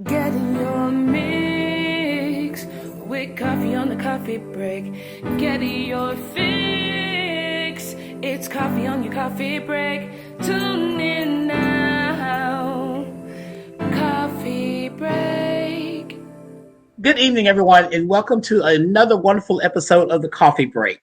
Get in your mix with coffee on the coffee break. Get in your fix. It's coffee on your coffee break. Tune in now. Coffee break. Good evening, everyone, and welcome to another wonderful episode of the Coffee Break.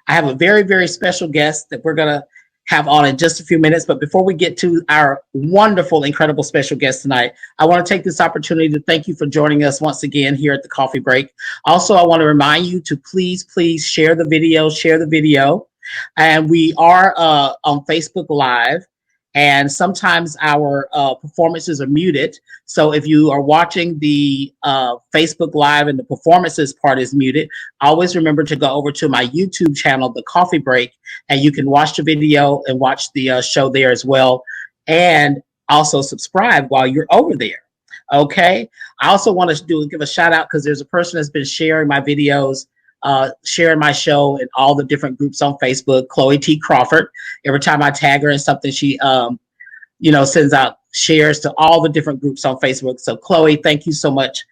I have a very, very special guest that we're going to have on in just a few minutes. But before we get to our wonderful, incredible special guest tonight, I want to take this opportunity to thank you for joining us once again here at the Coffee Break. Also, I want to remind you to please share the video. And we are on Facebook Live. And sometimes our performances are muted. So if you are watching the Facebook Live and the performances part is muted, always remember to go over to my YouTube channel, The Coffee Break, and you can watch the video and watch the show there as well. And also subscribe while you're over there. Okay. I also want to give a shout out because there's a person that's been sharing my videos, sharing my show in all the different groups on Facebook, Chloe T. Crawford. Every time I tag her in something, she sends out shares to all the different groups on Facebook. So Chloe, thank you so much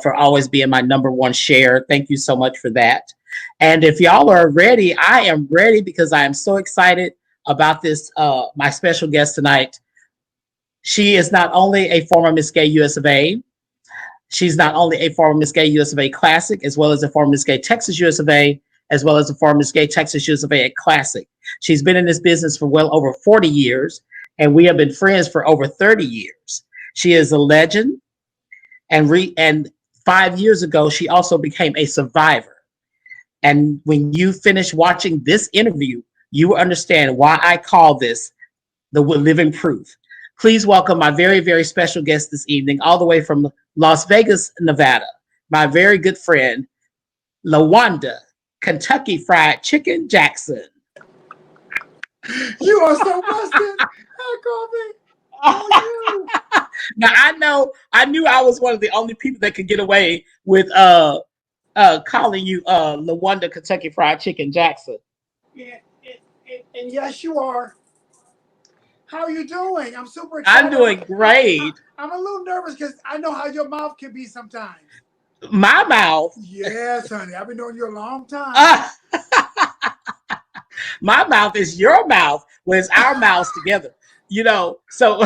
for always being my number one share. Thank you so much for that. And if y'all are ready, I am ready because I am so excited about this, my special guest tonight. She is not only a former Miss Gay US of A, she's not only a former Miss Gay US of A Classic, as well as a former Miss Gay Texas US of A, as well as a former Miss Gay Texas US of A Classic. She's been in this business for well over 40 years, and we have been friends for over 30 years. She is a legend, and 5 years ago, she also became a survivor. And when you finish watching this interview, you will understand why I call this the living proof. Please welcome my very, very special guest this evening, all the way from Las Vegas, Nevada, my very good friend, Lawanda Kentucky Fried Chicken Jackson. You are so busted. Hi, Kofi. How are you? Now I knew I was one of the only people that could get away with calling you Lawanda Kentucky Fried Chicken Jackson. Yeah, and yes, you are. How are you doing? I'm super I'm excited. doing great. I'm a little nervous because I know how your mouth can be sometimes. My mouth. Yes, honey. I've been knowing you a long time. Uh, my mouth is your mouth when it's our mouths together. So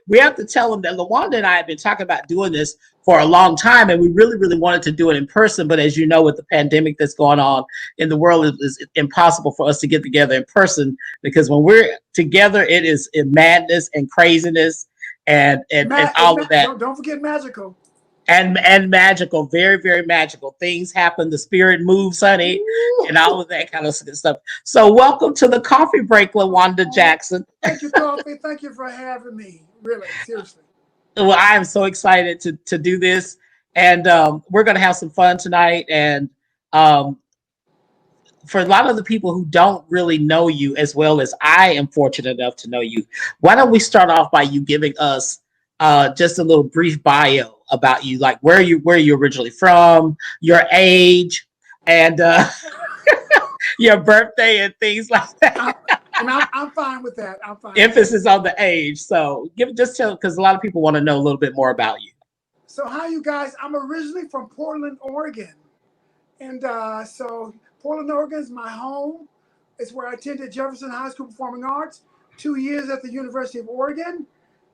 we have to tell them that Lawanda and I have been talking about doing this for a long time, and we really, really wanted to do it in person. But as you know, with the pandemic that's going on in the world, it's impossible for us to get together in person because when we're together, it is in madness and craziness and all of that. Don't forget magical. And magical, very, very magical. Things happen, the spirit moves, honey, Ooh. and all of that kind of stuff. So welcome to the Coffee Break, Lawanda Jackson. Thank you, Kofi. Thank you for having me. Really, seriously. Well, I am so excited to do this, and we're going to have some fun tonight. And for a lot of the people who don't really know you as well as I am fortunate enough to know you, why don't we start off by you giving us just a little brief bio about you, like where you originally from, your age, and your birthday and things like that. I'm fine with that. I'm fine. Emphasis on the age. So tell, because a lot of people want to know a little bit more about you. So hi, you guys. I'm originally from Portland, Oregon, and so Portland, Oregon is my home. It's where I attended Jefferson High School Performing Arts, 2 years at the University of Oregon,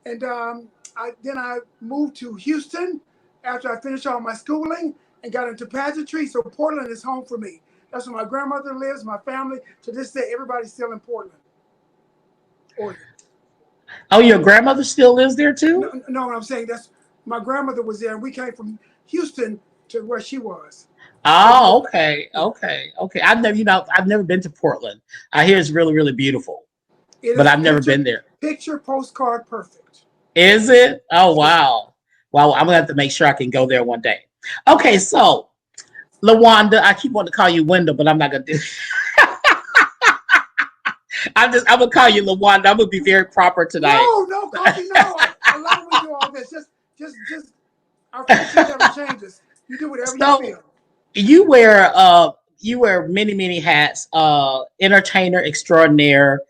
and I moved to Houston after I finished all my schooling and got into pageantry. So Portland is home for me. That's where my grandmother lives, my family. To this day, everybody's still in Portland, Oregon. Oh, your grandmother still lives there too? No, I'm saying that's my grandmother was there, and we came from Houston to where she was. Oh, okay. I've never been to Portland. I hear it's really, really beautiful, but I've never been there. Picture postcard perfect. Is it? Oh, wow. Well, I'm gonna have to make sure I can go there one day. Okay, so Lawanda, I keep wanting to call you Wendell, but I'm not gonna do. I'm gonna call you Lawanda. I'm gonna be very proper tonight. No, Kofi, no. I love when we do all this. Just our friendship never changes. You do whatever you feel. You wear many hats. Entertainer extraordinaire,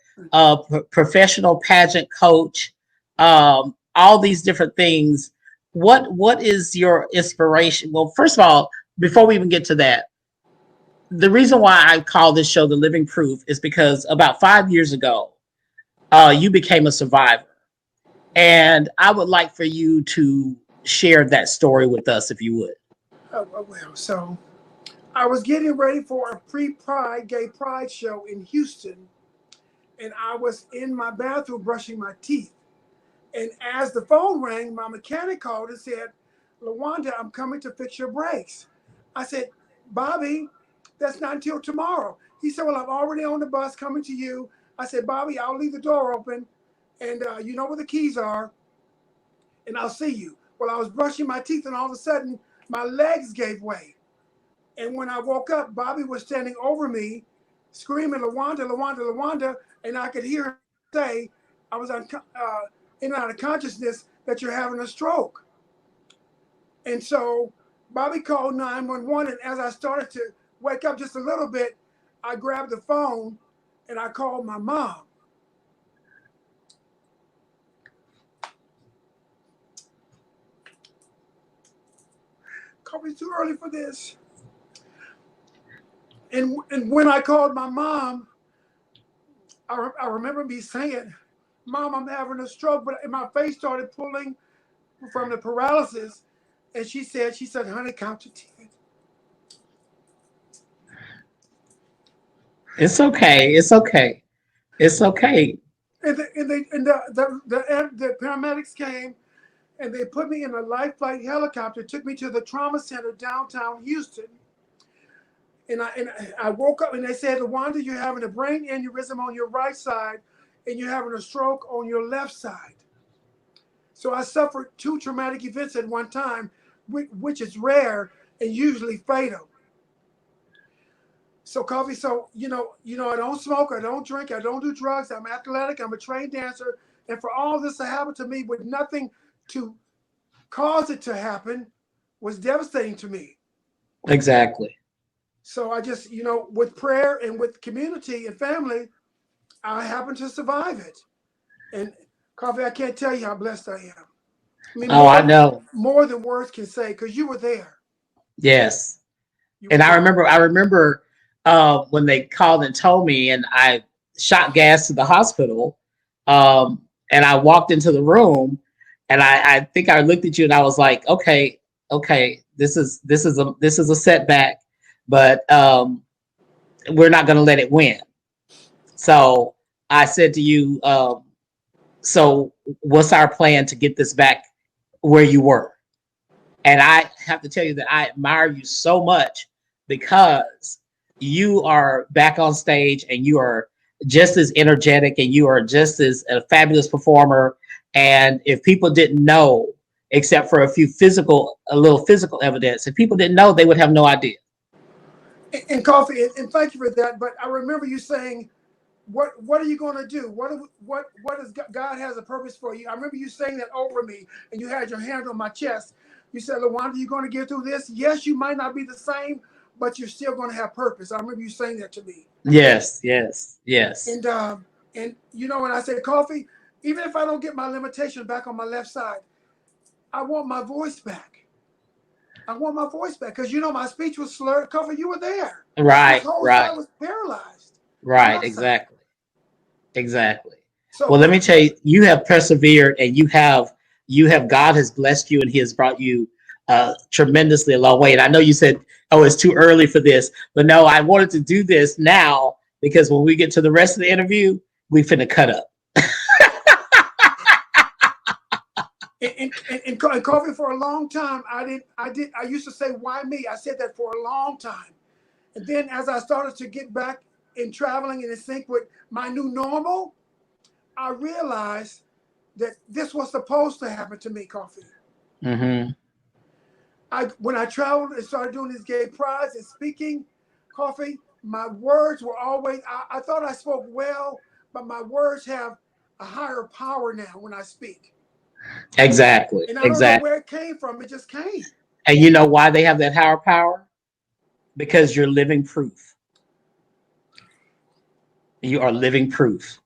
professional pageant coach. All these different things. what is your inspiration? Well, first of all, before we even get to that, the reason why I call this show The Living Proof is because about 5 years ago, you became a survivor. And I would like for you to share that story with us, if you would. Well, so I was getting ready for a pre-Pride, gay pride show in Houston, and I was in my bathroom brushing my teeth. And as the phone rang, my mechanic called and said, Lawanda, I'm coming to fix your brakes. I said, Bobby, that's not until tomorrow. He said, well, I'm already on the bus coming to you. I said, Bobby, I'll leave the door open, and you know where the keys are, and I'll see you. Well, I was brushing my teeth, and all of a sudden, my legs gave way. And when I woke up, Bobby was standing over me, screaming, Lawanda, Lawanda, Lawanda, and I could hear him say, I was in and out of consciousness, that you're having a stroke. And so Bobby called 911, and as I started to wake up just a little bit, I grabbed the phone and I called my mom. Coffee's too early for this. And when I called my mom, I remember me saying, Mom, I'm having a stroke, but my face started pulling from the paralysis. And she said, honey, count to 10. It's okay. It's okay. It's okay. And the paramedics came, and they put me in a life flight helicopter, took me to the trauma center downtown Houston. And I woke up, and they said, Lawanda, you're having a brain aneurysm on your right side, and you're having a stroke on your left side. So I suffered 2 traumatic events at one time, which is rare and usually fatal. So Coffee, so you know, I don't smoke, I don't drink, I don't do drugs, I'm athletic, I'm a trained dancer, and for all this to happen to me with nothing to cause it to happen was devastating to me. Exactly. So I just, with prayer and with community and family, I happened to survive it. And Coffee, I can't tell you how blessed I am. I mean, Oh, I know. more than words can say, because you were there. Yes. You were And I there. remember when they called and told me, and I shot gas to the hospital. And I walked into the room, and I think I looked at you and I was like, okay, this is a setback, but we're not going to let it win. So I said to you, so what's our plan to get this back where you were? And I have to tell you that I admire you so much, because you are back on stage and you are just as energetic and you are just as a fabulous performer. And if people didn't know, except for a little physical evidence, if people didn't know, they would have no idea. And Coffee, and thank you for that. But I remember you saying, what are you going to do? What is God has a purpose for you? I remember you saying that over me, and you had your hand on my chest. You said, Lawanda, you're going to get through this. Yes, you might not be the same, but you're still going to have purpose. I remember you saying that to me. Yes. And when I said, Coffee, even if I don't get my limitation back on my left side, I want my voice back. I want my voice back, because my speech was slurred. Coffee, you were there. Right. This whole side was paralyzed. Right. Exactly. So Well, let me tell you, you have persevered, and God has blessed you, and He has brought you tremendously a long way. And I know you said, oh, it's too early for this, but no, I wanted to do this now, because when we get to the rest of the interview, we finna cut up. And Kofi, for a long time, I used to say, why me? I said that for a long time. And then as I started to get back in traveling and in sync with my new normal, I realized that this was supposed to happen to me, Kofi. Mm-hmm. When I traveled and started doing these gay prides and speaking, Kofi, my words were always, I thought I spoke well, but my words have a higher power now when I speak. Exactly. And I don't know where it came from. It just came. And you know why they have that higher power? Because you're living proof. You are living proof.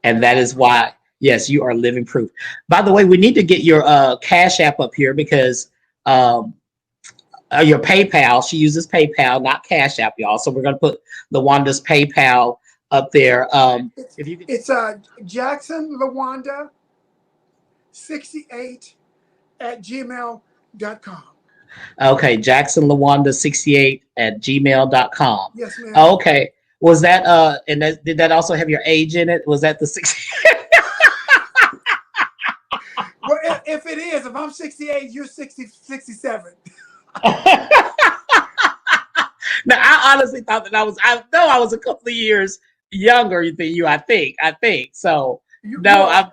And that is why Yes, you are living proof. By the way, we need to get your Cash App up here because um, your PayPal. She uses PayPal, not Cash App, y'all. So we're gonna put Lawanda's PayPal up there. It's If you could, it's Jackson Lawanda 68 at gmail.com. okay, Jackson Lawanda 68 at gmail.com. Yes, ma'am. Okay. Was that and that, did that also have your age in it? Was that the 60? Well, if it is, if I'm 68, you're 60, 67. Now, I honestly thought that I know I was a couple of years younger than you. I think so. You No, are.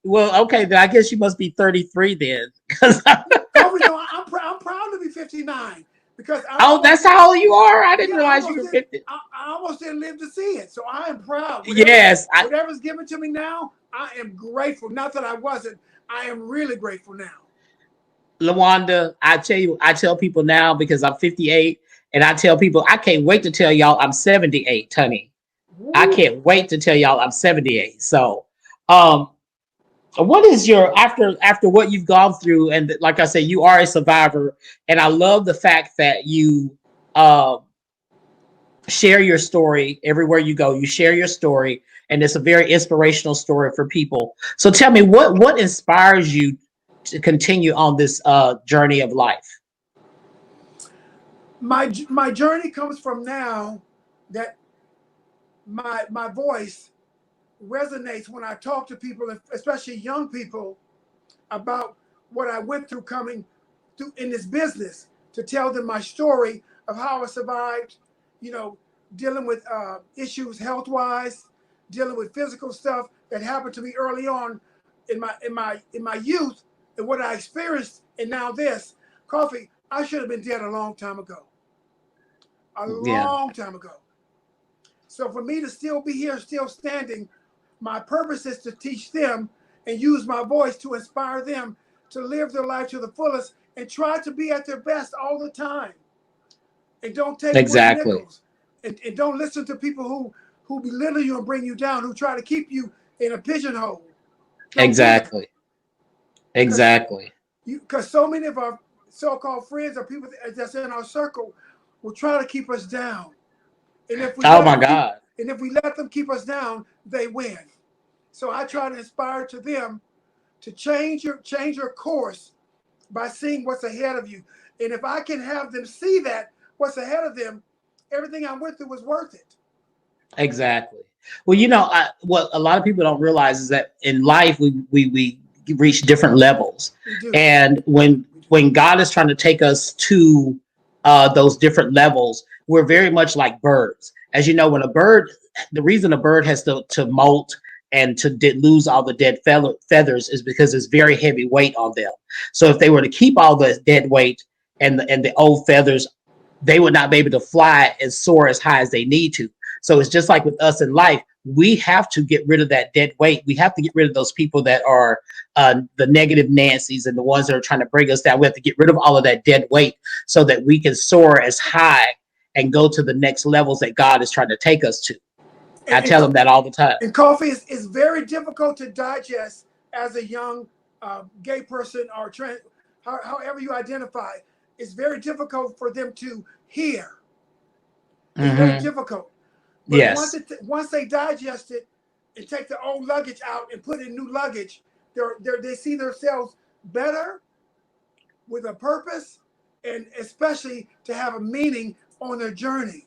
well, okay, then I guess you must be 33 then. 'Cause Kobe, no, I'm proud to be 59 because oh, that's how old you are. I didn't yeah, I realize you almost were didn't, 50. I almost didn't live to see it. So I am proud. Yes, Whatever's given to me now, I am grateful. Not that I wasn't. I am really grateful now. Lawanda, I tell people now because I'm 58, and I tell people I can't wait to tell y'all I'm 78, honey. I Woo. can't wait to tell y'all I'm 78. So, um, what is your after what you've gone through, and like I said, you are a survivor, and I love the fact that you um share your story everywhere you go. You share your story, and it's a very inspirational story for people. So, tell me what inspires you to continue on this journey of life. My journey comes from now that my voice resonates when I talk to people, especially young people, about what I went through coming through in this business, to tell them my story of how I survived, you know, dealing with issues health wise, dealing with physical stuff that happened to me early on in my youth, and what I experienced, and now this. Coffee, I should have been dead a long time ago. A Yeah, long time ago. So for me to still be here, still standing, my purpose is to teach them and use my voice to inspire them to live their life to the fullest and try to be at their best all the time. And don't take wooden exactly, nickels. And don't listen to people who belittle you and bring you down, who try to keep you in a pigeonhole. Don't do that. exactly, Because exactly. so many of our so-called friends or people that's in our circle will try to keep us down. And if we Oh let my them keep God, and if we let them keep us down, they win. So I try to inspire to them to change your course by seeing what's ahead of you. And if I can have them see that what's ahead of them, everything I went through was worth it. exactly. Well, what a lot of people don't realize is that in life we reach different levels, We do. and We do. when God is trying to take us to those different levels, we're very much like birds. As you know, when a bird, the reason a bird has to molt and to lose all the dead feathers is because there's very heavy weight on them. So if they were to keep all the dead weight and the old feathers, they would not be able to fly and soar as high as they need to. So it's just like with us in life. We have to get rid of that dead weight. We have to get rid of those people that are the negative Nancy's and the ones that are trying to bring us down. We have to get rid of all of that dead weight so that we can soar as high and go to the next levels that God is trying to take us to. I And, and, tell them that all the time. and coffee is very difficult to digest as a young gay person or however you identify. It's very difficult for them to hear. It's very Hmm. difficult. But Yes, once they digest it and take the old luggage out and put in new luggage, they see themselves better with a purpose, and especially to have a meaning on their journey.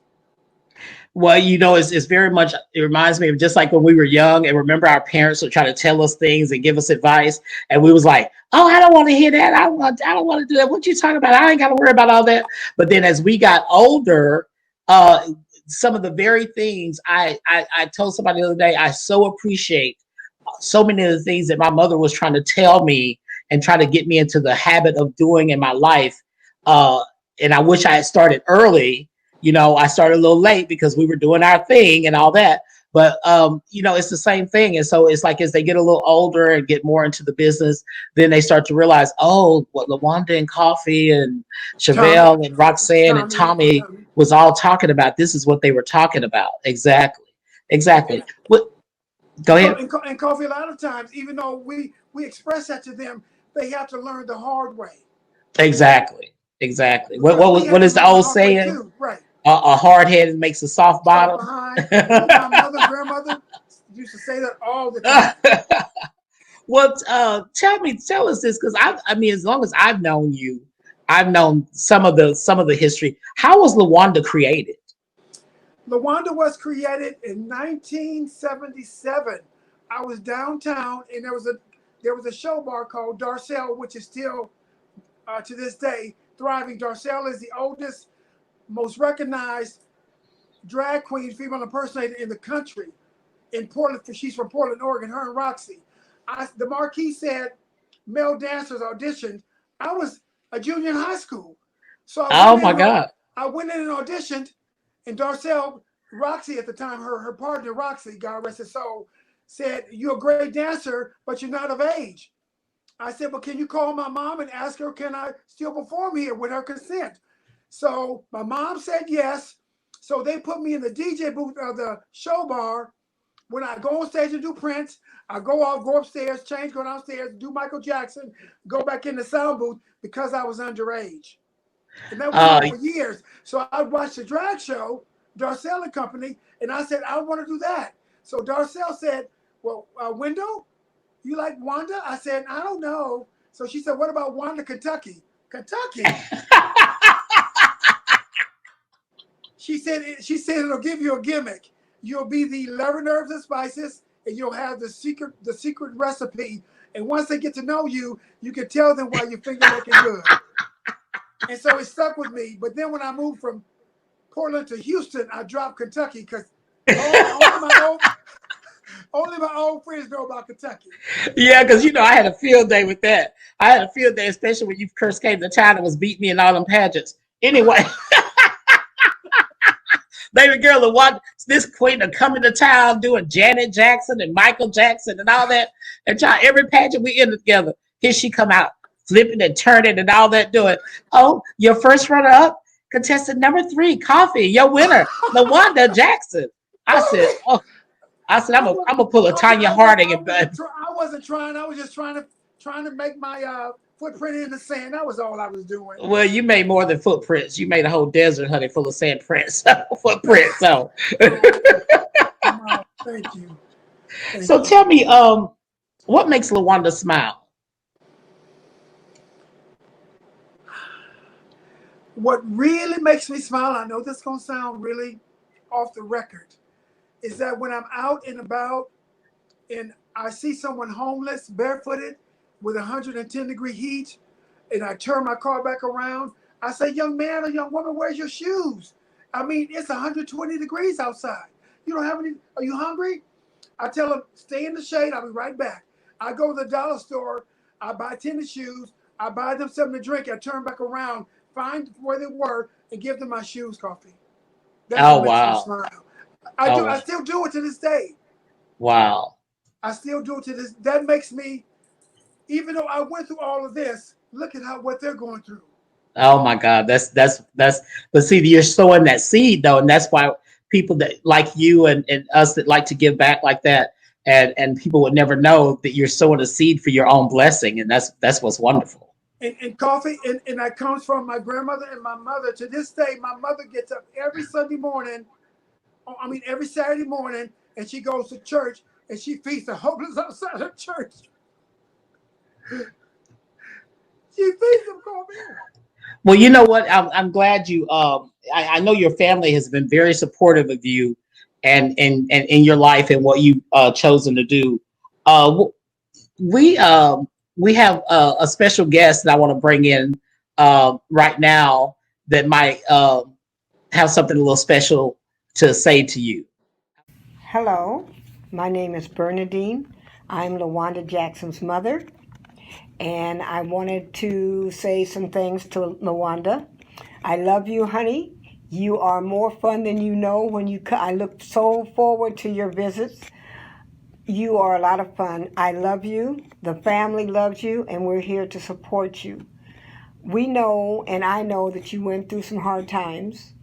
well, it's very much, it reminds me of just like when we were young and remember our parents would try to tell us things and give us advice. And we was like, oh, I don't want to hear that. I don't want to do that. What you talking about? I ain't got to worry about all that. But then as we got older, uh, some of the very things I told somebody the other day, I so appreciate so many of the things that my mother was trying to tell me and try to get me into the habit of doing in my life. Uh, and I wish I had started early. I started a little late because we were doing our thing and all that. But it's the same thing. And so it's like as they get a little older and get more into the business, then they start to realize, oh, what Lawanda and Coffee and Tommy, Chevelle and Roxanne and Tommy Tommy, was all talking about. This is what they were talking about. Exactly. and, Exactly. and What? Go ahead. And Kofi, a lot of times, even though we express that to them, they have to learn the hard way. Exactly. Exactly. Because we What had to is the learn the old hard way saying? too, right? A hard head makes a soft Soft bottom. behind. Even my mother, grandmother used to say that all the time. Well, tell us this, because I mean, as long as I've known you, I've known some of the history. How was Lawanda created? Lawanda was created in 1977. I was downtown, and there was a show bar called Darcel, which is still to this day thriving. Darcel is the oldest, most recognized drag queen, female impersonator in the country. In Portland, she's from Portland, Oregon. Her and Roxy. The marquee said male dancers auditioned. I was a junior in high school, so Oh my God. I went in and auditioned, and Darcel, Roxy at the time, her partner Roxy, God rest his soul, said, "You're a great dancer, but you're not of age." I said, "Well, can you call my mom and ask her, can I still perform here with her consent?" So my mom said yes. So they put me in the DJ booth of the show bar. When I go on stage and do Prince, I go off, go upstairs, change, go downstairs, do Michael Jackson, go back in the sound booth because I was underage. And that went on Uh, for years. So I watched the drag show, Darcel and Company, and I said, I want to do that. So Darcel said, "Well, Wendell, you like Wanda?" I said, "I don't know." So she said, "What about Wanda, Kentucky?" Kentucky? She said it'll give you a gimmick. You'll be the 11 herbs and spices, and you'll have the secret recipe. And once they get to know you, you can tell them why your finger looking good. And so it stuck with me. But then when I moved from Portland to Houston, I dropped Kentucky because only my old friends know about Kentucky. yeah, because I had a field day with that. I had a field day, especially when you first came to town and was beating me in all them pageants. Anyway, baby girl, this queen of coming to town doing Janet Jackson and Michael Jackson and all that. And child, every pageant we ended together, here she come out, flipping and turning and all that doing. Oh, your first runner up, contestant number 3, Kofi, your winner, Lawanda Jackson. I said, oh, I I'm gonna pull a Tanya Harding and I wasn't trying. I was just trying to make my footprint in the sand. That was all I was doing. well, you made more than footprints. You made a whole desert, honey, full of sand prints, footprints. So, Oh, thank you. so Thank you. tell me, what makes Lawanda smile? What really makes me smile, I know this is gonna sound really off the record, is that when I'm out and about and I see someone homeless, barefooted, with 110-degree heat, and I turn my car back around, I say, "Young man or young woman, where's your shoes? I mean, it's 120 degrees outside. You don't have any, are you hungry?" I tell them, "Stay in the shade, I'll be right back." I go to the dollar store, I buy tennis shoes, I buy them something to drink, I turn back around, find where they were, and give them my shoes, Coffee. That's Oh what makes me wow, smile. oh I wow, still do it to this day. wow. I still do it to this. That makes me, even though I went through all of this, look at what they're going through. Oh my God, that's. But see, you're sowing that seed though, and that's why people that like you and us that like to give back like that, and people would never know that you're sowing a seed for your own blessing, and that's what's wonderful. And Coffee, and that comes from my grandmother and my mother. To this day, my mother gets up every Sunday morning, I mean, every Saturday morning, and she goes to church and she feeds the homeless outside of church. She feeds them, Coffee. Well, you know what? I'm glad you. I know your family has been very supportive of you, and in your life and what you chosen to do. Uh, we we have a special guest that I want to bring in right now that might have something a little special to say to you. Hello, my name is Bernadine. I'm Lawanda Jackson's mother, and I wanted to say some things to Lawanda. I love you, honey. You are more fun than you know when you I look so forward to your visits. You are a lot of fun. I love you. The family loves you, and we're here to support you. We know, and I know that you went through some hard times,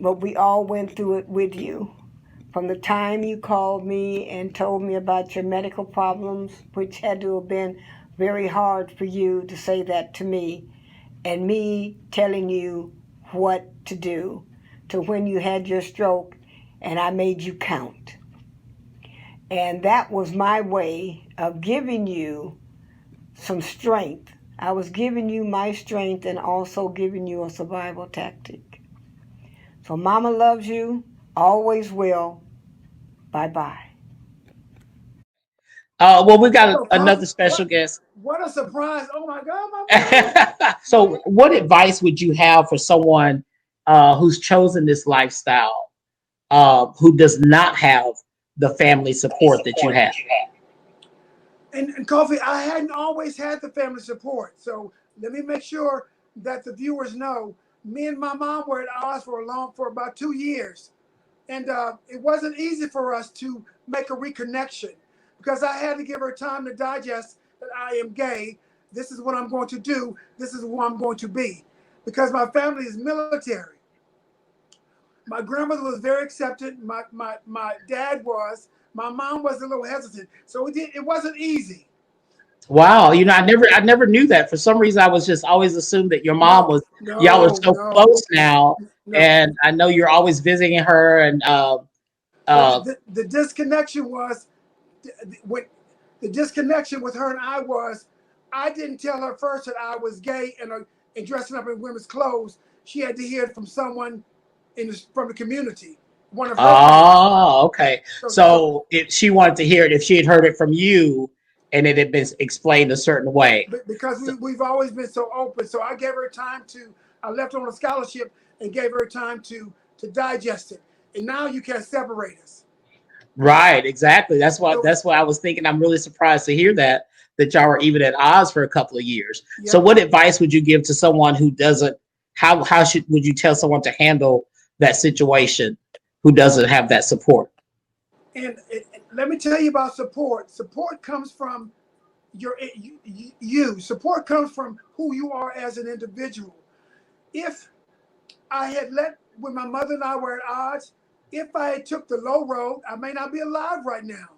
but we all went through it with you. from the time you called me and told me about your medical problems, which had to have been very hard for you to say that to me, and me telling you what to do, to when you had your stroke and I made you count. And that was my way of giving you some strength. I was giving you my strength and also giving you a survival tactic. So Mama loves you, always will. Bye-bye. Well, we got So, another Coffee, special guest. what a surprise. Oh my God, my mom. So, what advice would you have for someone who's chosen this lifestyle, who does not have the family support that you have? And Kofi, I hadn't always had the family support. So let me make sure that the viewers know me and my mom were at odds for about 2 years. And it wasn't easy for us to make a reconnection because I had to give her time to digest that I am gay. This is what I'm going to do. This is who I'm going to be. Because my family is military. My grandmother was very accepted. My dad was. My mom was a little hesitant. So it wasn't easy. Wow, I never knew that. For some reason, I was just always assumed that your mom No, was. Y'all were no, so no, close now, no. and I know you're always visiting her. And But uh, the disconnection was when the disconnection with her and I was, I didn't tell her first that I was gay and dressing up in women's clothes. She had to hear it from someone from the community, one of her friends. oh, okay. So So if she wanted to hear it, if she had heard it from you, and it had been explained a certain way. because So, we've always been so open, so I gave her time to. I left on a scholarship and gave her time to digest it, and now you can't separate us. right, exactly. That's why. So That's why I was thinking. I'm really surprised to hear that y'all were even at odds for a couple of years. So, yep. what advice would you give to someone who doesn't? How should would you tell someone to handle that situation who doesn't have that support? And let me tell you about support. Support comes from you. Support comes from who you are as an individual. If I had when my mother and I were at odds, if I had took the low road, I may not be alive right now.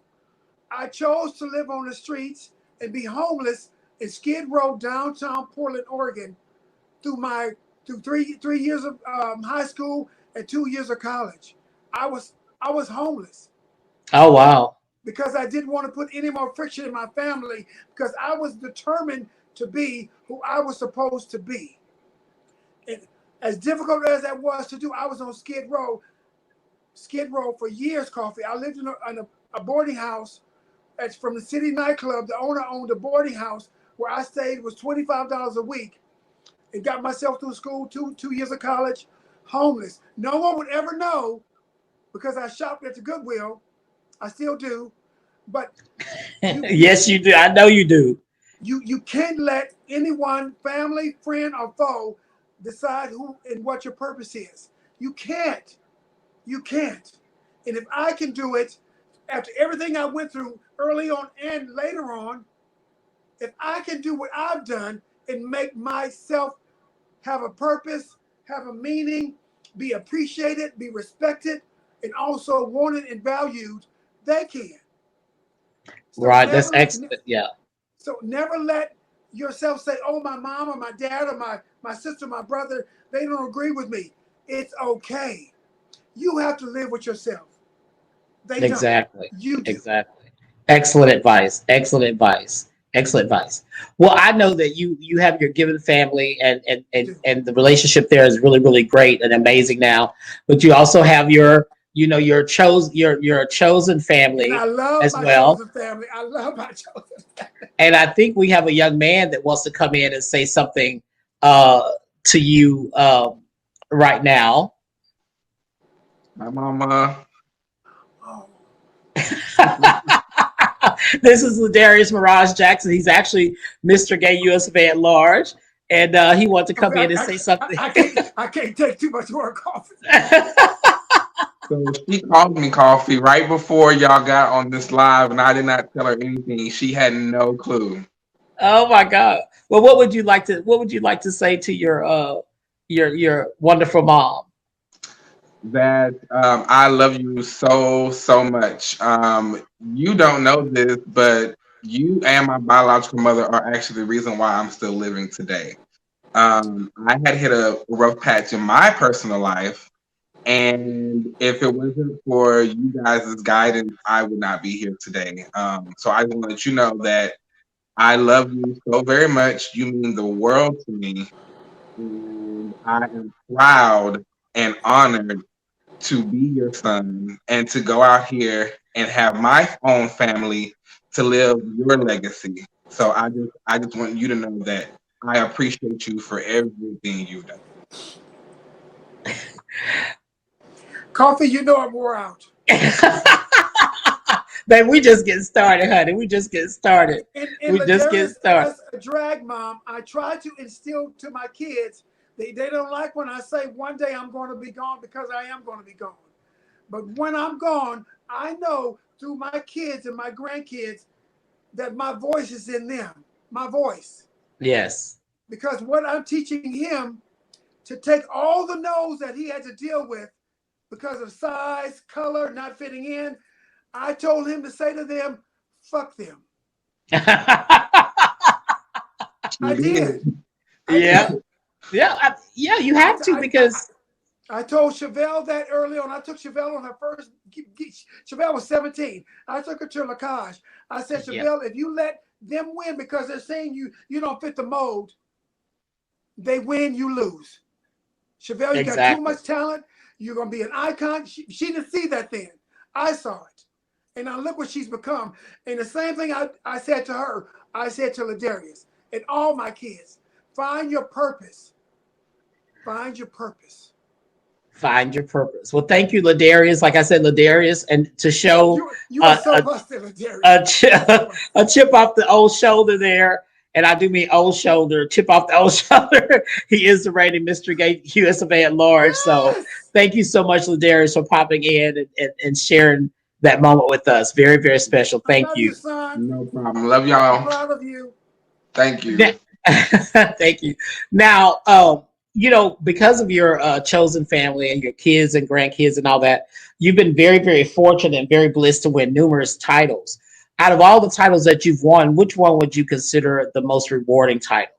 I chose to live on the streets and be homeless in Skid Row, downtown Portland, Oregon, through my through three years of high school and 2 years of college. I was homeless Oh wow. because I didn't want to put any more friction in my family because I was determined to be who I was supposed to be. And as difficult as that was to do, I was on Skid Row for years, Coffee. I lived in a boarding house that's from the city nightclub. The owner owned a boarding house where I stayed was $25 a week and got myself through school, 2 years of college, homeless. No one would ever know because I shopped at the Goodwill. I still do. But Yes, you do. I know you do. you can't let anyone, family, friend, or foe, decide who and what your purpose is. You can't. You can't. And if I can do it after everything I went through early on and later on, if I can do what I've done and make myself have a purpose, have a meaning, be appreciated, be respected, and also wanted and valued, they can. So Right. That's never excellent. Yeah. So never let yourself say, "Oh, my mom or my dad or my sister, my brother, they don't agree with me." It's okay. You have to live with yourself. They don't. Exactly. You do. Exactly. Excellent advice. Excellent advice. Excellent advice. Well, I know that you have your given family, Do. and the relationship there is really really great and amazing now. But you also have your chosen And I family love as my well. chosen family. I love my chosen family. And I think we have a young man that wants to come in and say something to you right now. My mama. Oh, This is Ladarius Mirage Jackson. He's actually Mr. Gay US of A at large, and he wants to come okay. in and say something. I can't take too much work off. So she called me Coffee right before y'all got on this live, and I did not tell her anything. She had no clue. Oh my God! Well, what would you like to say to your wonderful mom? that I love you so, so much. You don't know this, but you and my biological mother are actually the reason why I'm still living today. I had hit a rough patch in my personal life, and if it wasn't for you guys' guidance, I would not be here today. So I just want to let you know that I love you so very much. You mean the world to me, and I am proud and honored to be your son and to go out here and have my own family to live your legacy. So I just want you to know that I appreciate you for everything you've done. Coffee, you know I'm wore out. Babe, we just getting started, honey. We just getting started. In We just getting Ladarius, started. as a drag mom, I try to instill to my kids, they don't like when I say one day I'm going to be gone, because I am going to be gone. But when I'm gone, I know through my kids and my grandkids that my voice is in them, my voice. Yes. Because what I'm teaching him to take all the no's that he had to deal with because of size, color, not fitting in, I told him to say to them, fuck them. I did. I Yeah. did. Yeah, you have to, because I told Chevelle that early on. I took Chevelle on her first. Chevelle was 17. I took her to Lacage. I said, yeah, Chevelle, if you let them win because they're saying you don't fit the mold, they win, you lose. Chevelle, you got too exactly. much talent. You're gonna be an icon. She didn't see that then. I saw it. And now look what she's become. And the same thing I said to her, I said to Ladarius and all my kids, find your purpose. Find your purpose. Find your purpose. Well, thank you, Ladarius. Like I said, Ladarius, and to show You are uh, so a, busted, Ladarius. a, chip, a chip off the old shoulder there. And I do mean old shoulder, chip off the old shoulder. He is the reigning Mr. Gay US of A at large. So Yes. thank you so much, Ladarius, for popping in and sharing that moment with us. Very, very special. I Thank love you, you. son. No problem. Love I'm y'all. proud of you. Thank you. Thank you. Now, because of your chosen family and your kids and grandkids and all that, you've been very, very fortunate and very blessed to win numerous titles. Out of all the titles that you've won, which one would you consider the most rewarding title?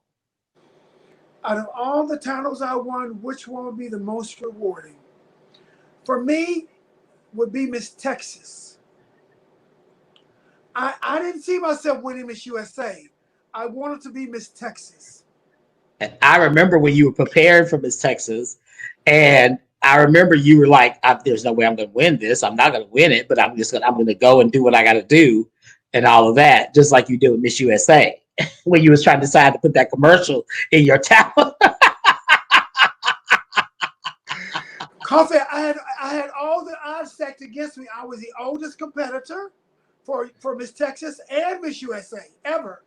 Out of all the titles I won, which one would be the most rewarding? For me, would be Miss Texas. I didn't see myself winning Miss USA. I wanted to be Miss Texas. And I remember when you were prepared for Miss Texas, and I remember you were like, "There's no way I'm going to win this. I'm not going to win it, but I'm going to go and do what I got to do, and all of that, just like you did with Miss USA." When you was trying to decide to put that commercial in your town. Coffee, I had all the odds stacked against me. I was the oldest competitor for Miss Texas and Miss USA ever.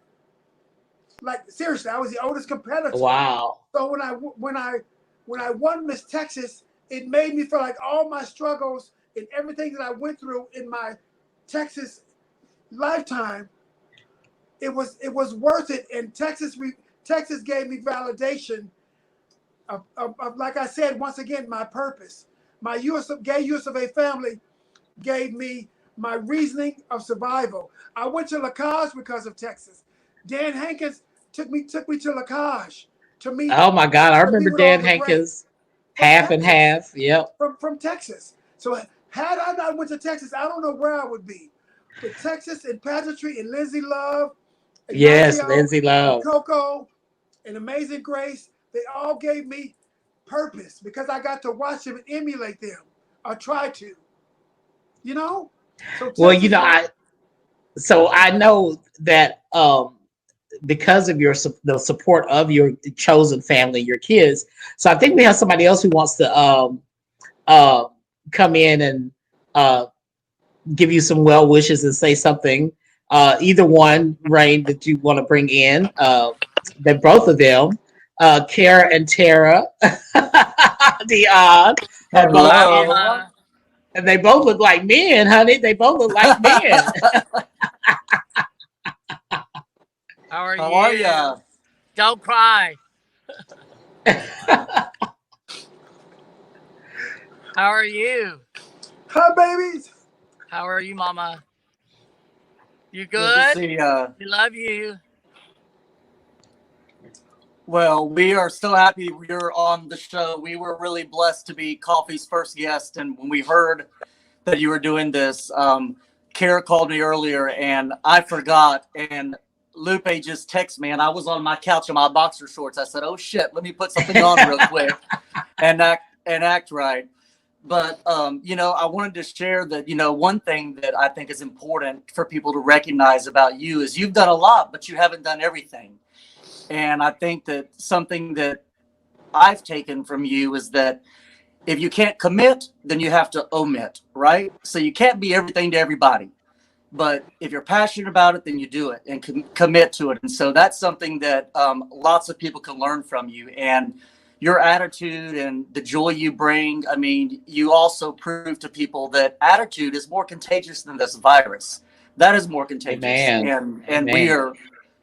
Like seriously, I was the oldest competitor. Wow. So when I won Miss Texas, it made me feel like all my struggles and everything that I went through in my Texas lifetime, it was worth it. And Texas gave me validation of, like I said once again, my purpose. My gay US of A family gave me my reasoning of survival. I went to Lacage because of Texas. Dan Hankins took me to Lacage to meet Oh my God. I to be remember with all Dan the greats Hankins, from half and Texas. half. Yep. From Texas. So had I not went to Texas, I don't know where I would be. But Texas and Pageantry and Lindsay Love, Yes, Ignacio Lindsay and Love. Coco and Amazing Grace, they all gave me purpose because I got to watch them and emulate them or try to, you know? So Well, Texas was, I know that because of the support of your chosen family, your kids. So I think we have somebody else who wants to uh, come in and uh, give you some well wishes and say something. Either one, Rain, that you want to bring in. That both of them, Kara and Tara, Dion, have both in, Hello. and they both look like men, honey. They both look like men. How are How are you? ya? Don't cry. How are you? Hi, babies. How are you, Mama? You Good to good? see you. We love you. Well, we are so happy you're on the show. We were really blessed to be Coffee's first guest. And when we heard that you were doing this, Kara called me earlier and I forgot. And Lupe just texted me and I was on my couch in my boxer shorts. I said, oh shit, let me put something on real quick and act right. But, I wanted to share that, one thing that I think is important for people to recognize about you is you've done a lot, but you haven't done everything. And I think that something that I've taken from you is that if you can't commit, then you have to omit, right? So you can't be everything to everybody. But if you're passionate about it, then you do it and commit to it. And so that's something that lots of people can learn from you. And your attitude and the joy you bring, I mean, you also prove to people that attitude is more contagious than this virus. That is more contagious. Amen. And we are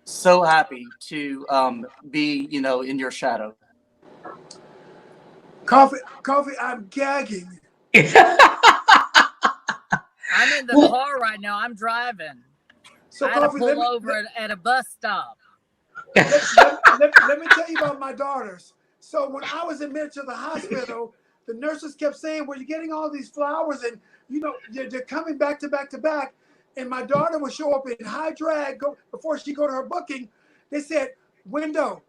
so happy to be, in your shadow. Coffee, I'm gagging. I'm in the car right now. I'm driving. So, I had to Coffee, pull over at a bus stop. let me tell you about my daughters. So when I was admitted to the hospital, the nurses kept saying, well, you're getting all these flowers and, they're coming back to back to back. And my daughter would show up in high drag before she go to her booking. They said, Window,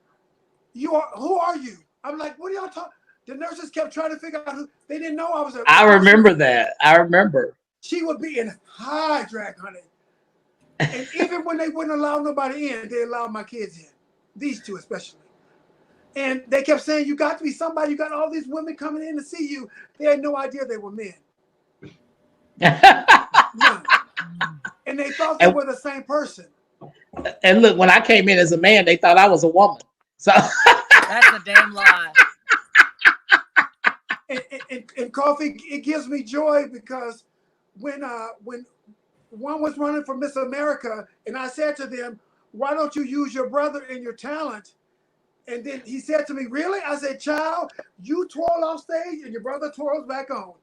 who are you? I'm like, what are y'all talking? The nurses kept trying to figure out who. They didn't know I was I remember that. I remember. She would be in high drag, honey. And even when they wouldn't allow nobody in, they allowed my kids in. These two especially. And they kept saying, you got to be somebody. You got all these women coming in to see you. They had no idea they were men. None. And they thought they were the same person. And look, when I came in as a man, they thought I was a woman. So that's a damn lie. And Coffee, it gives me joy because when one was running for Miss America, and I said to them, why don't you use your brother and your talent? And then he said to me, really? I said, child, you twirl off stage and your brother twirls back on.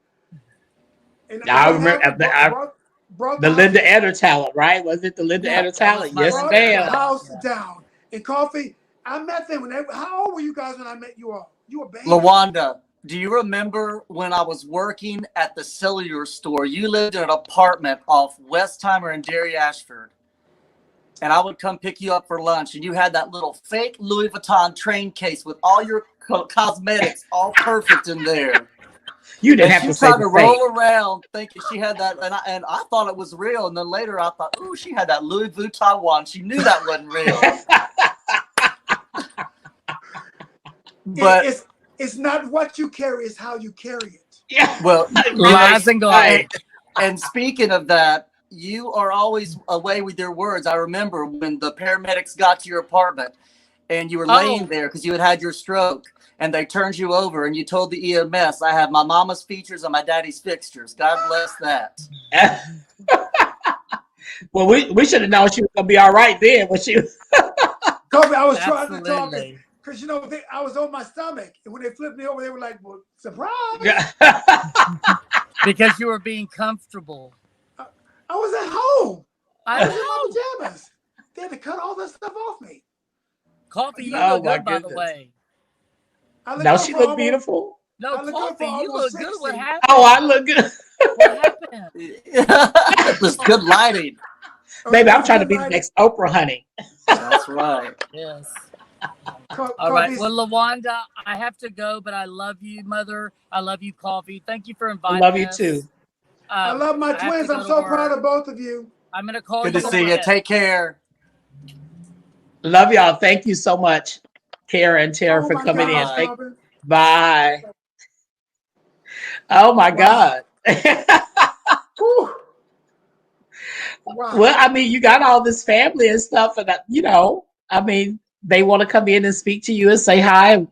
And I remember brought the Linda Eder talent, right? Was it the Linda Eder talent? Yes, brought ma'am. the house down. And Coffee, I met them how old were you guys when I met you all? You were babies. Lawanda, do you remember when I was working at the cellular store? You lived in an apartment off Westheimer and Derry Ashford. And I would come pick you up for lunch, and you had that little fake Louis Vuitton train case with all your cosmetics all perfect in there. You didn't have to say tried to the fake. roll around thinking she had that, and I thought it was real. And then later I thought, ooh, she had that Louis Vuitton one. She knew that wasn't real. But it's not what you carry; it's how you carry it. Yeah. Well, lies and glide. And speaking of that, you are always away with your words. I remember when the paramedics got to your apartment and you were laying there because you had your stroke, and they turned you over and you told the EMS, I have my mama's features and my daddy's fixtures. God bless that. Well, we should have known she was going to be all right then when she was. Kobe, I was trying to talk because, I was on my stomach. And when they flipped me over, they were like, well, surprise. Yeah. Because you were being comfortable. I was at home. I was in my pajamas. They had to cut all that stuff off me. Coffee, you look good, by the way. Now she looked beautiful. No, Coffee, you look good. What happened? Oh, I look good. What happened? It was good lighting. Baby, I'm trying to be the next Oprah, honey. That's right. Yes. All right. Well, Lawanda, I have to go, but I love you, Mother. I love you, Coffee. Thank you for inviting us. I love you too. I love my twins. I'm so proud of both of you. I'm going to call you. Good to see you. Take care. Love y'all. Thank you so much, Kara and Tara, for coming in. Bye. Oh, my God. Wow. Well, I mean, you got all this family and stuff, and I mean, they want to come in and speak to you and say hi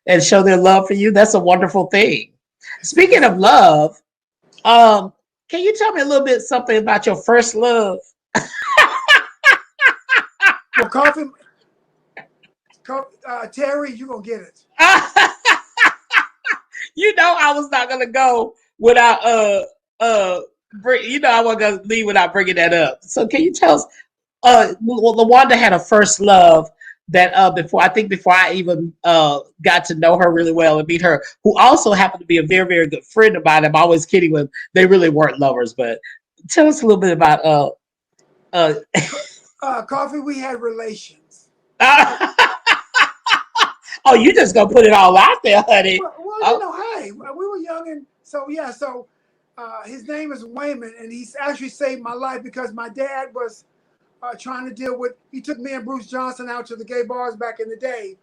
and show their love for you. That's a wonderful thing. Speaking of love, can you tell me a little bit something about your first love? Well, Terry, you're gonna get it. You know, I was not gonna go without I wasn't gonna leave without bringing that up. So can you tell us? Lawanda had a first love that before I even got to know her really well and meet her, who also happened to be a very very good friend of mine. I'm always kidding when they really weren't lovers, but tell us a little bit about uh. Coffee, we had relations. Oh, you just gonna put it all out there, honey. Well, you Oh, know, hey, we were young, and so yeah, so his name is Wayman, and he's actually saved my life because my dad was trying to deal with. He took me and Bruce Johnson out to the gay bars back in the day,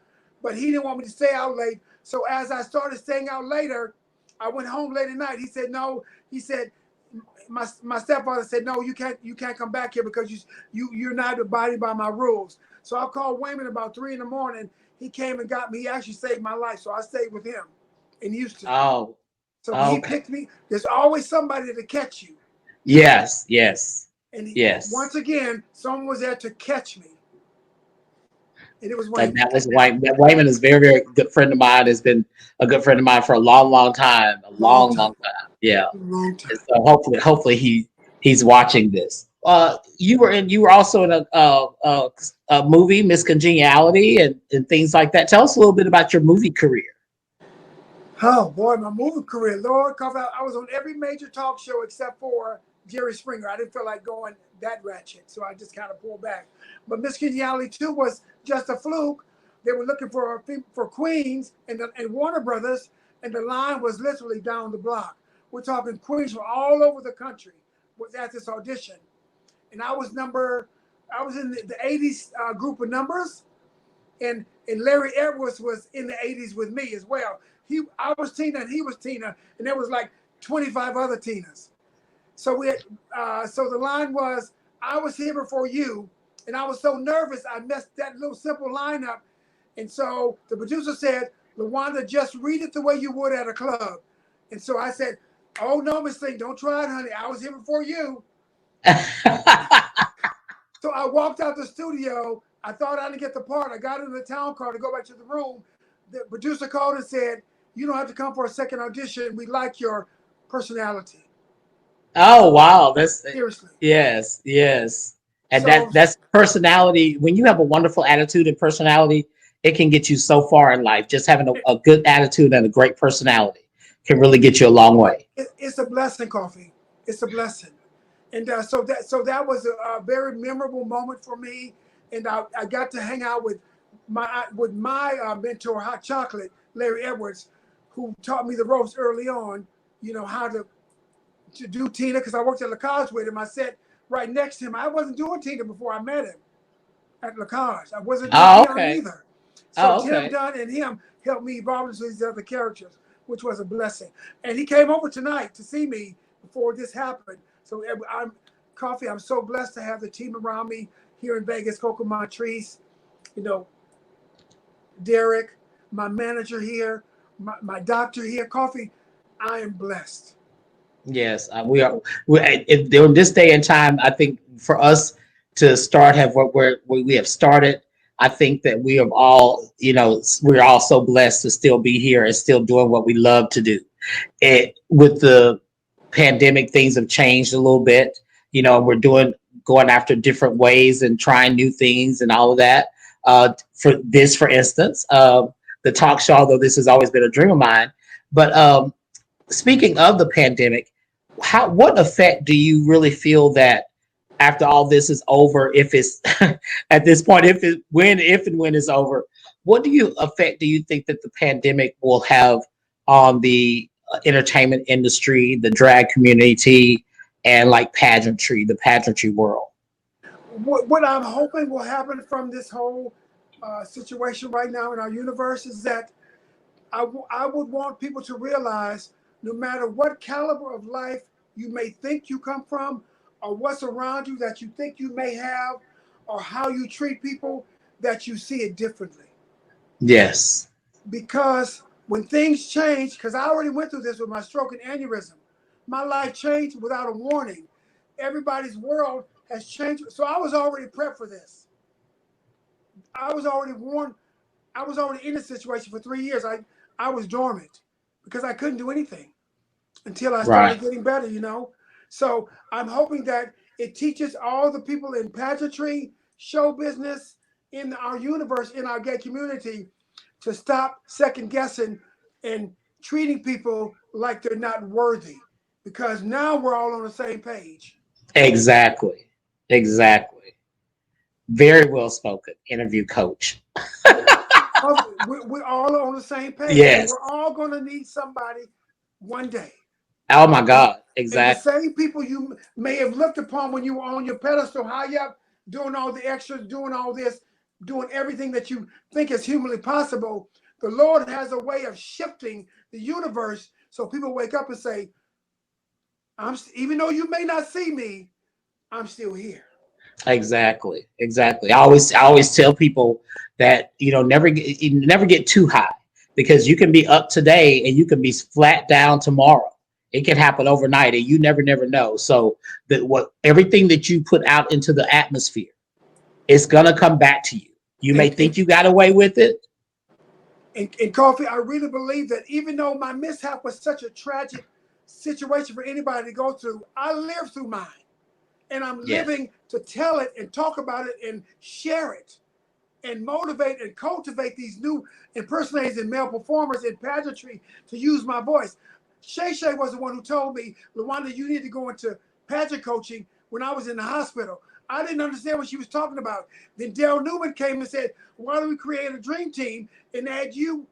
but he didn't want me to stay out late. So as I started staying out later, I went home late at night. He said no. He said my stepfather said no. You can't come back here because you're not abiding by my rules. So I called Wayman about 3 in the morning. He came and got me. He actually saved my life. So I stayed with him in Houston. oh, So when he okay. picked me, there's always somebody to catch you. Yes, yes, And yes. once again, someone was there to catch me. And it was And Wayman. that was Wayman. Wayman is a very, very good friend of mine. Has been a good friend of mine for a long, long time. A Long long, time. long time. Yeah. Long And time. so hopefully he's watching this. You were also in a movie, Miss Congeniality, and things like that. Tell us a little bit about your movie career. Oh boy, my movie career, Lord, I was on every major talk show except for Jerry Springer. I didn't feel like going that ratchet, so I just kind of pulled back. But Miss Congeniality 2 was just a fluke. They were looking for queens and Warner Brothers, and the line was literally down the block. We're talking queens from all over the country was at this audition, and I was in the 80s group of numbers, and Larry Edwards was in the 80s with me as well. I was Tina and he was Tina, and there was like 25 other Tinas. So so the line was, I was here before you, and I was so nervous I messed that little simple line up. And so the producer said, Lawanda, just read it the way you would at a club. And so I said, oh no, Miss Thing, don't try it, honey. I was here before you. So I walked out the studio. I thought I didn't get the part. I got in the town car to go back to the room. The producer called and said, you don't have to come for a second audition. We like your personality. Oh wow, that's Seriously. yes, yes. And So that's personality. When you have a wonderful attitude and personality, it can get you so far in life. Just having a good attitude and a great personality can really get you a long way. it's a blessing, Coffee. It's a blessing. And so that was a very memorable moment for me. And I got to hang out with my mentor, Hot Chocolate, Larry Edwards, who taught me the ropes early on, how to do Tina, because I worked at La Cage with him. I sat right next to him. I wasn't doing Tina before I met him at La Cage. I wasn't doing Oh, Tiana okay. either. So Oh, Tim okay. Dunn and him helped me evolve into these other characters, which was a blessing. And he came over tonight to see me before this happened. So I'm Coffee. I'm so blessed to have the team around me here in Vegas, Coco Montrese, you know, Derek, my manager here, my doctor here. Coffee, I am blessed. Yes, we are. During this day and time, I think for us to start have what we have started, I think that we have all, we're all so blessed to still be here and still doing what we love to do. With the pandemic, things have changed a little bit. We're going after different ways and trying new things and all of that. For instance, the talk show, although this has always been a dream of mine, but speaking of the pandemic, what effect do you really feel that after all this is over, if it's at this point, if and when it's over, what effect do you think that the pandemic will have on the entertainment industry, the drag community, and like the pageantry world? What I'm hoping will happen from this whole situation right now in our universe is that I would want people to realize no matter what caliber of life you may think you come from, or what's around you that you think you may have, or how you treat people, that you see it differently. Yes. Because when things change, because I already went through this with my stroke and aneurysm, my life changed without a warning. Everybody's world has changed. So I was already prepped for this. I was already warned. I was already in this situation for 3 years. I was dormant. because I couldn't do anything until I started Right. getting better, you know. So I'm hoping that it teaches all the people in pageantry, show business, in our universe, in our gay community, to stop second guessing and treating people like they're not worthy. Because now we're all on the same page. Exactly. Exactly. Very well spoken. Interview coach. We're all on the same page, and Yes. we're all going to need somebody one day. Oh my And, God. and the Exactly. same people you may have looked upon when you were on your pedestal high up, doing all the extras, doing all this, doing everything that you think is humanly possible, the Lord has a way of shifting the universe so people wake up and say, even though you may not see me, I'm still here. Exactly. Exactly. I always tell people that, never get too high, because you can be up today and you can be flat down tomorrow. It can happen overnight and you never know. So that what everything that you put out into the atmosphere, it's gonna come back to you. You may And, think you got away with it. and Kofi, I really believe that even though my mishap was such a tragic situation for anybody to go through, I lived through mine. And I'm Yes. living to tell it and talk about it and share it and motivate and cultivate these new impersonators and male performers in pageantry to use my voice. Shay Shay was the one who told me, Lawanda, you need to go into pageant coaching when I was in the hospital. I didn't understand what she was talking about. Then Dale Newman came and said, why don't we create a dream team and add you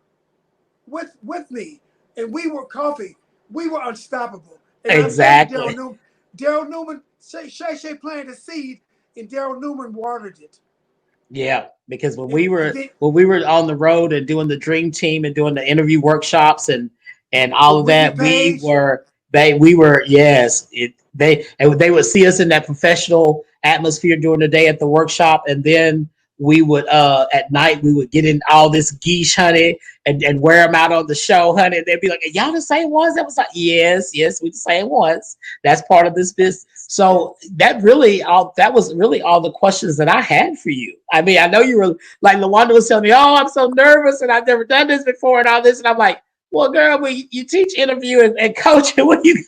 with me? And we were Kofi. We were unstoppable. And I thank you, Daryl Exactly. Newman. Daryl Newman, Shay planted a seed, and Daryl Newman watered it. Yeah, because when And, we and were then when we were on the road and doing the dream team and doing the interview workshops and all with of Whitney that, Page, we were, yes, they would see us in that professional atmosphere during the day at the workshop, and then we would at night we would get in all this geesh, honey, and wear them out on the show, honey. And they'd be like, "Are y'all the same ones?" That was like, yes, we the same ones. That's part of this business. So that was really all the questions that I had for you. I mean, I know you were like, Lawanda was telling me, "Oh, I'm so nervous and I've never done this before and all this," and I'm like, "Well, girl, you teach interview and coaching when you,"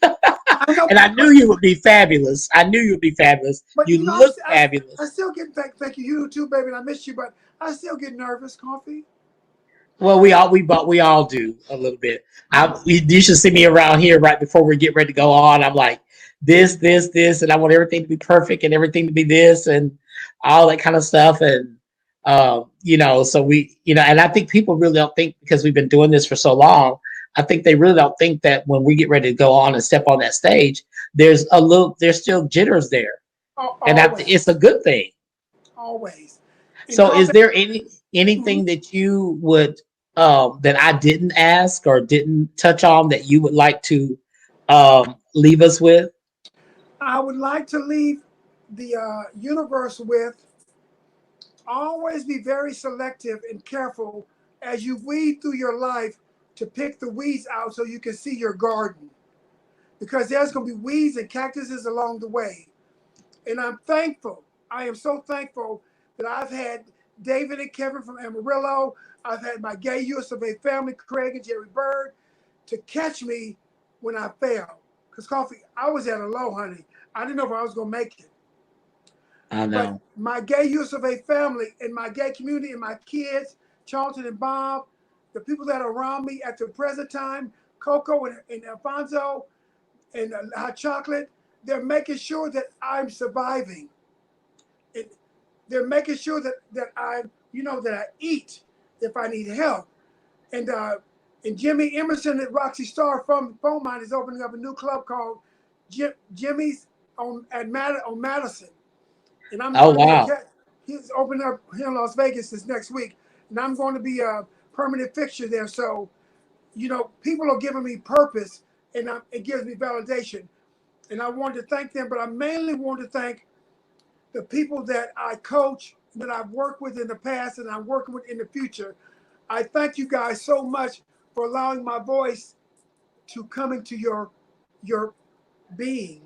I know, and I knew you would be fabulous. I knew you would be fabulous. but You you know, look I fabulous. still get thank you, you too, baby. And I miss you, but I still get nervous, Coffee. Well, we all do a little bit. You should see me around here right before we get ready to go on. I'm like this, and I want everything to be perfect and everything to be this and all that kind of stuff. And so and I think people really don't think, because we've been doing this for so long. I think they really don't think that when we get ready to go on and step on that stage, there's still jitters there, and it's Always, a good thing. always. And So is Coffee, there mhm. anything that you would that I didn't ask or didn't touch on that you would like to leave us with? I would like to leave the universe with always be very selective and careful as you weed through your life to pick the weeds out so you can see your garden. Because there's going to be weeds and cactuses along the way. And I'm thankful. I am so thankful that I've had David and Kevin from Amarillo. I've had my gay US of A family, Craig and Jerry Bird, to catch me when I fell. Because Coffee, I was at a low, honey. I didn't know if I was going to make it. I But know. my gay use of a family and my gay community and my kids, Charlton and Bob, the people that are around me at the present time, Coco and Alfonso and Hot Chocolate, they're making sure that I'm surviving. And they're making sure that that I eat if I need help. And Jimmy Emerson at Roxy Star from Phone Mine is opening up a new club called Jimmy's on Madison. And I'm Oh going to be wow. he's opening up here in Las Vegas this next week, and I'm going to be a permanent fixture there. So, people are giving me purpose, and it gives me validation. And I wanted to thank them, but I mainly want to thank the people that I coach, that I've worked with in the past, and I'm working with in the future. I thank you guys so much for allowing my voice to come into your being.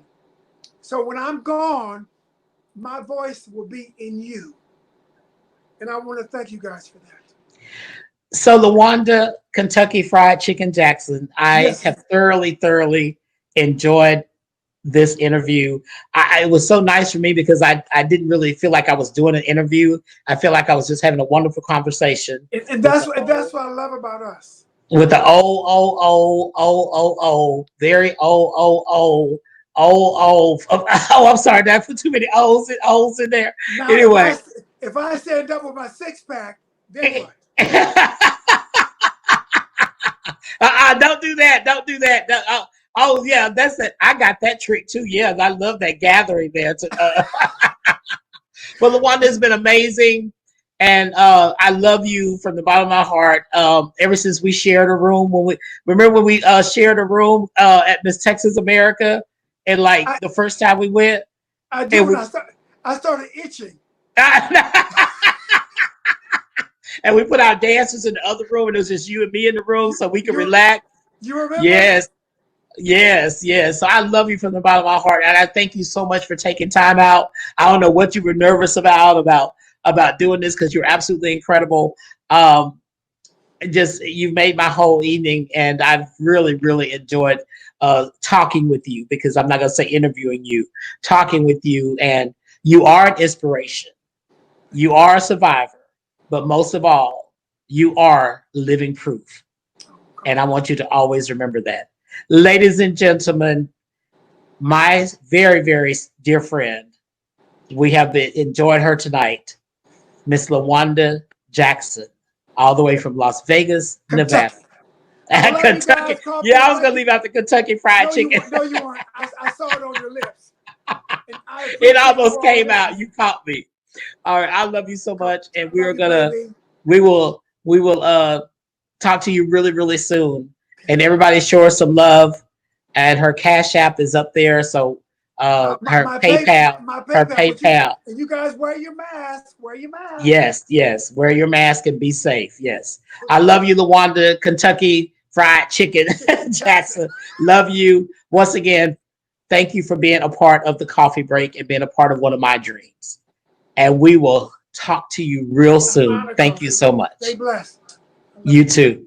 So when I'm gone, my voice will be in you. And I want to thank you guys for that. So Lawanda, Kentucky Fried Chicken Jackson, I Yes. have thoroughly enjoyed this interview. It was so nice for me because I didn't really feel like I was doing an interview. I feel like I was just having a wonderful conversation And with that's what I love about us. the very oh, I'm sorry, did I put too many O's in there? Now, Anyway. if I stand up with my six pack, then what? Don't do that. Don't do that. Oh yeah, that's it. I got that trick too. Yeah, I love that gathering there. Well, Lawanda has been amazing, and I love you from the bottom of my heart. Ever since we shared a room, when we shared a room at Miss Texas America, and like I, the first time we went, I and do, we and I started itching. and we put our dancers in the other room, and it was just you and me in the room, so we could You, relax. you remember? Yes. Yes. So I love you from the bottom of my heart, and I thank you so much for taking time out. I don't know what you were nervous about doing this because you're absolutely incredible. Just you made my whole evening, and I've really enjoyed talking with you because I'm not going to say interviewing you, talking with you, and you are an inspiration. You are a survivor, but most of all, you are living proof, and I want you to always remember that. Ladies and gentlemen, my very dear friend, we have enjoyed her tonight, Miss Lawanda Jackson, all the way from Las Vegas, Nevada. Kentucky. I love you Kentucky. guys. Coffee. Yeah, I was going to leave out the Kentucky Fried No, Chicken. you weren't. I saw it on your lips. And I It appreciate you almost came already. out. You caught me. All right. I love you so much. And Love you, baby. we will talk to you really soon. And everybody show her some love. And her Cash App is up there. So her PayPal, my her PayPal. PayPal. And you guys wear your mask. Wear your mask. Yes. Wear your mask and be safe. Yes. I love you, Lawanda, Kentucky Fried Chicken Jackson. Love you. Once again, thank you for being a part of the coffee break and being a part of one of my dreams. And we will talk to you real soon. Thank you so much. Stay blessed. You too.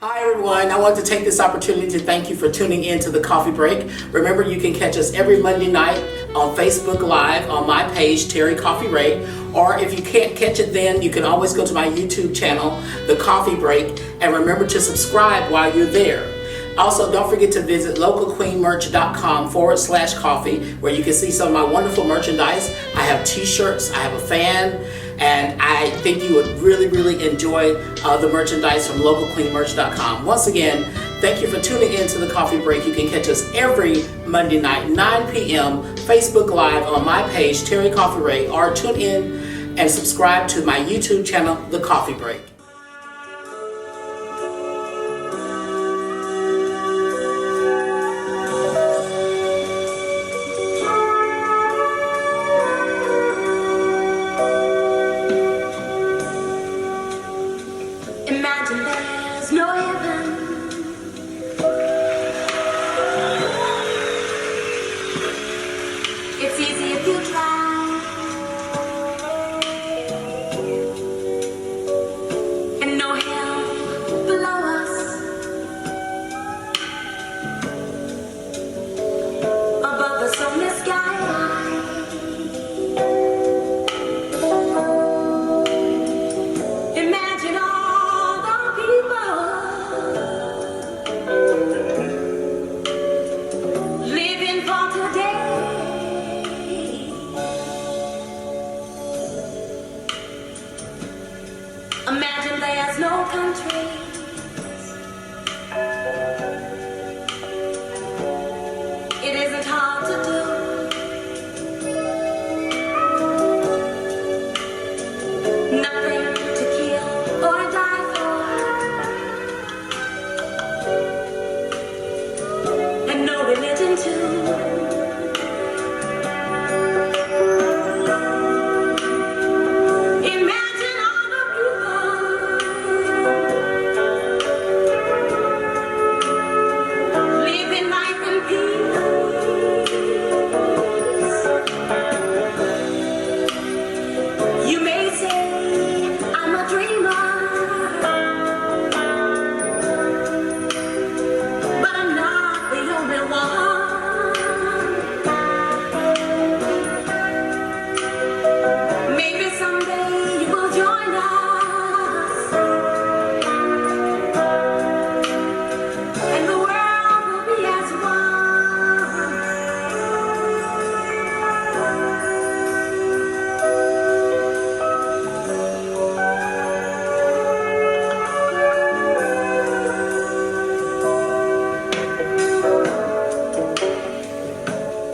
Hi, everyone. I want to take this opportunity to thank you for tuning in to the Coffee Break. Remember, you can catch us every Monday night on Facebook Live on my page, Terry Coffee Break. Or if you can't catch it then, you can always go to my YouTube channel, The Coffee Break, and remember to subscribe while you're there. Also, don't forget to visit localqueenmerch.com/coffee, where you can see some of my wonderful merchandise. I have t-shirts, I have a fan, and I think you would really enjoy the merchandise from localqueenmerch.com. Once again, thank you for tuning in to the Coffee Break. You can catch us every Monday night, 9 p.m., Facebook Live on my page, Terry Coffee Break, or tune in and subscribe to my YouTube channel, The Coffee Break. Imagine there's no heaven. It's easy if you try. And no hell below us. Above us on the sky. Imagine all the people living for today. Imagine there's no country. It isn't hard to do. Nothing to kill or die for. And no religion too. Imagine all the people someday you will join us, and the world will be as one.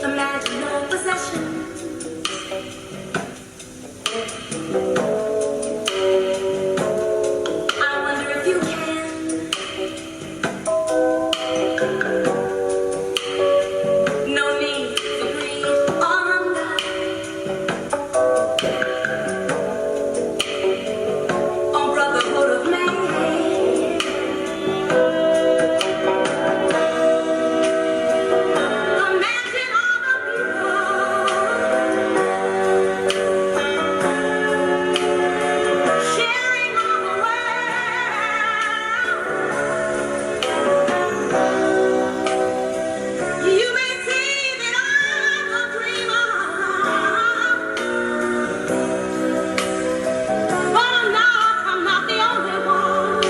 Imagine no possession. I wonder if you can. No need for greed or hunger or brotherhood of man. Imagine all the people sharing all the world. You may see that I'm a dreamer, but I'm not the only one.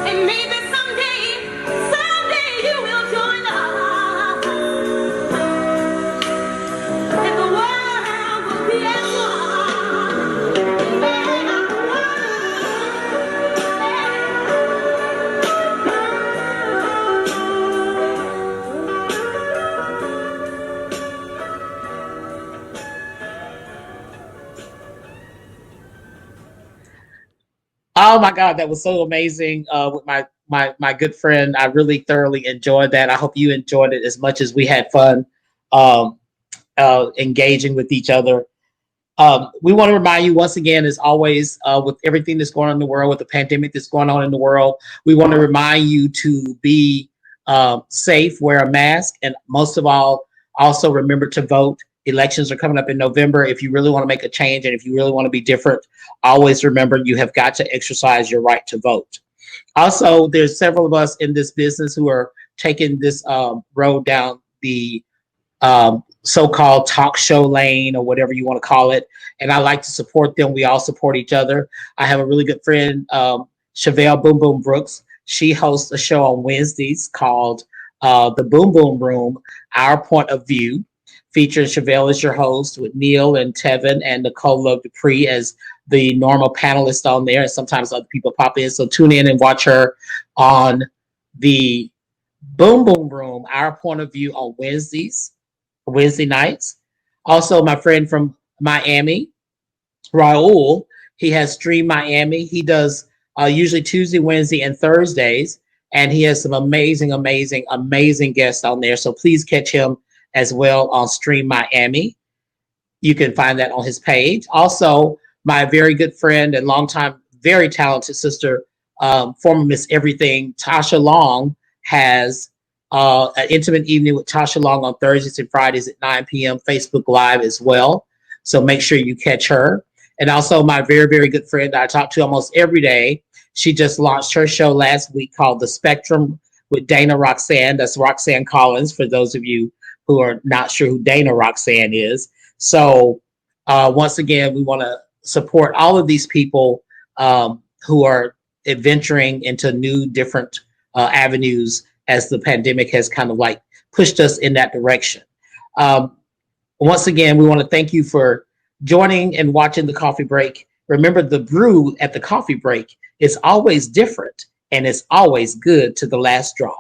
And maybe someday you will join us, and the world will be as one. Oh my God, that was so amazing with my good friend. I really thoroughly enjoyed that. I hope you enjoyed it as much as we had fun um, engaging with each other. We want to remind you once again, as always, with everything that's going on in the world, with the pandemic that's going on in the world, we want to remind you to be safe, wear a mask, and most of all, also remember to vote. Elections are coming up in November. If you really want to make a change and if you really want to be different, always remember you have got to exercise your right to vote. Also, there's several of us in this business who are taking this road down the so-called talk show lane or whatever you want to call it. And I like to support them. We all support each other. I have a really good friend, Chevelle Boom Boom Brooks. She hosts a show on Wednesdays called The Boom Boom Room, Our Point of View, featuring Chevelle as your host with Neil and Tevin and Nicole Love Dupree as the normal panelists on there. And sometimes other people pop in. So tune in and watch her on the Boom Boom Room, Our Point of View on Wednesday nights. Also, my friend from Miami, Raul, he has Stream Miami. He does usually Tuesday, Wednesday, and Thursdays. And he has some amazing guests on there. So please catch him as well on Stream Miami. You can find that on his page. Also, my very good friend and longtime, very talented sister, former Miss Everything, Tasha Long, has an intimate evening with Tasha Long on Thursdays and Fridays at 9 p.m. Facebook Live as well. So make sure you catch her. And also my very good friend that I talk to almost every day. She just launched her show last week called The Spectrum with Dana Roxanne. That's Roxanne Collins, for those of you who are not sure who Dana Roxanne is. So once again, we want to support all of these people who are adventuring into new, different avenues as the pandemic has kind of like pushed us in that direction. Once again, we want to thank you for joining and watching the Coffee Break. Remember, the brew at the Coffee Break is always different and it's always good to the last drop.